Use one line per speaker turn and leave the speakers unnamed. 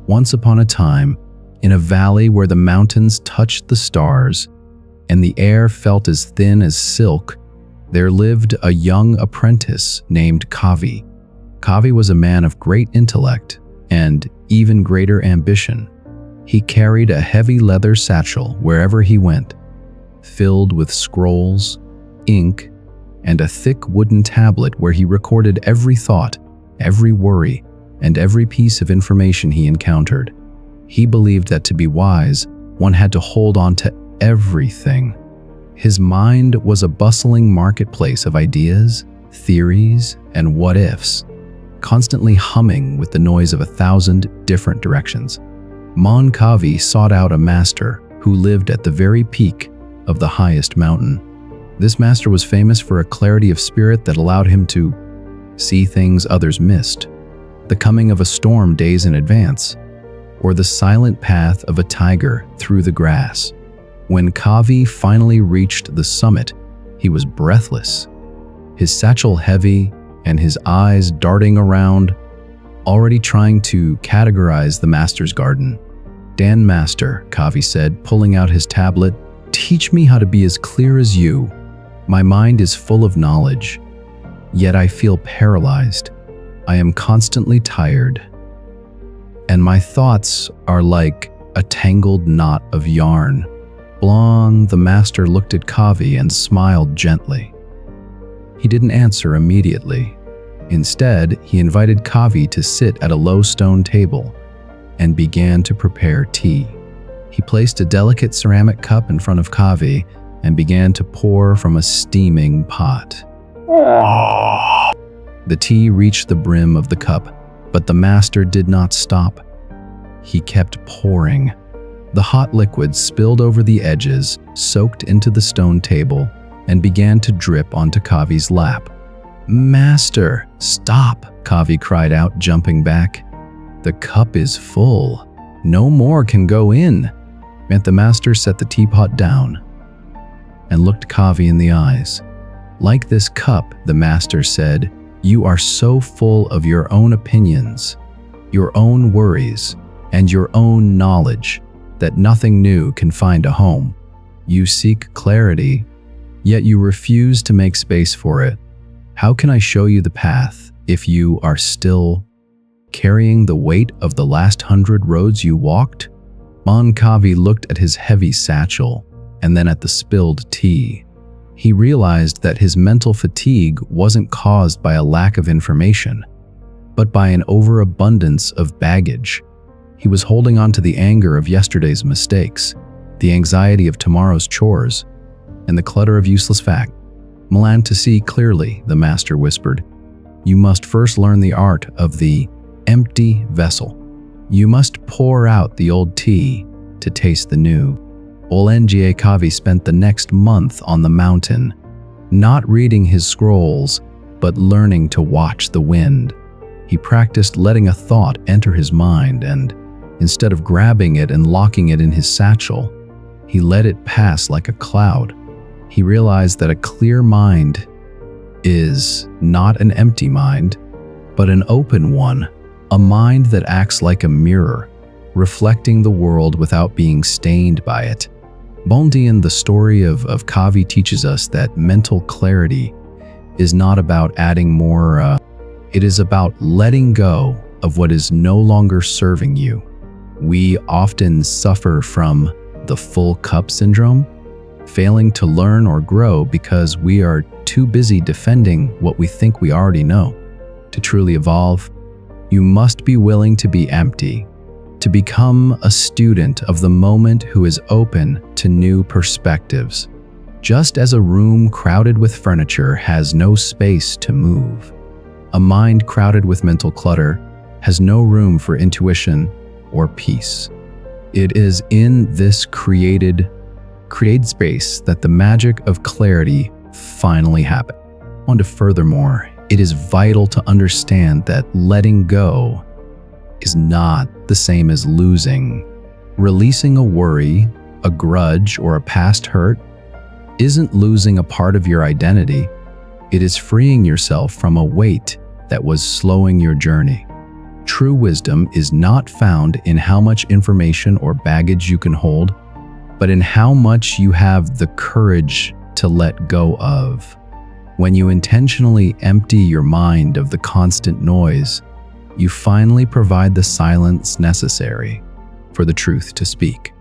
Once upon a time, in a valley where the mountains touched the stars and the air felt as thin as silk, there lived a young apprentice named Kavi. Kavi was a man of great intellect and even greater ambition. He carried a heavy leather satchel wherever he went, filled with scrolls, ink, and a thick wooden tablet where he recorded every thought, every worry, and every piece of information he encountered. He believed that to be wise, one had to hold on to everything. His mind was a bustling marketplace of ideas, theories, and what-ifs, constantly humming with the noise of 1,000 different directions. Kavi sought out a master who lived at the very peak of the highest mountain. This master was famous for a clarity of spirit that allowed him to see things others missed, the coming of a storm days in advance, or the silent path of a tiger through the grass. When Kavi finally reached the summit, he was breathless, his satchel heavy and his eyes darting around, already trying to categorize the master's garden. "Dan Master," Kavi said, pulling out his tablet, "teach me how to be as clear as you. My mind is full of knowledge, yet I feel paralyzed. I am constantly tired, and my thoughts are like a tangled knot of yarn." The master looked at Kavi and smiled gently. He didn't answer immediately. Instead, he invited Kavi to sit at a low stone table and began to prepare tea. He placed a delicate ceramic cup in front of Kavi and began to pour from a steaming pot. The tea reached the brim of the cup, but the master did not stop. He kept pouring. The hot liquid spilled over the edges, soaked into the stone table, and began to drip onto Kavi's lap. "Master, stop!" Kavi cried out, jumping back. "The cup is full. No more can go in." And the master set the teapot down and looked Kavi in the eyes. "Like this cup," the master said, "you are so full of your own opinions, your own worries, and your own knowledge that nothing new can find a home. You seek clarity, yet you refuse to make space for it. How can I show you the path if you are still carrying the weight of the last 100 roads you walked?" Kavi looked at his heavy satchel and then at the spilled tea. He realized that his mental fatigue wasn't caused by a lack of information, but by an overabundance of baggage. He was holding on to the anger of yesterday's mistakes, the anxiety of tomorrow's chores, and the clutter of useless facts. "Milan, to see clearly," the master whispered, "you must first learn the art of the empty vessel. You must pour out the old tea to taste the new." Olnga Kavi spent the next month on the mountain, not reading his scrolls, but learning to watch the wind. He practiced letting a thought enter his mind, and instead of grabbing it and locking it in his satchel, he let it pass like a cloud. He realized that a clear mind is not an empty mind, but an open one, a mind that acts like a mirror, reflecting the world without being stained by it. Bondian, the story of Kavi, teaches us that mental clarity is not about adding more, it is about letting go of what is no longer serving you. We often suffer from the full cup syndrome, failing to learn or grow because we are too busy defending what we think we already know. To truly evolve, you must be willing to be empty, to become a student of the moment who is open to new perspectives. Just as a room crowded with furniture has no space to move, a mind crowded with mental clutter has no room for intuition or peace. It is in this created space that the magic of clarity finally happens. And furthermore, it is vital to understand that letting go is not the same as losing. Releasing a worry, a grudge, or a past hurt isn't losing a part of your identity. It is freeing yourself from a weight that was slowing your journey. True wisdom is not found in how much information or baggage you can hold, but in how much you have the courage to let go of. When you intentionally empty your mind of the constant noise, you finally provide the silence necessary for the truth to speak.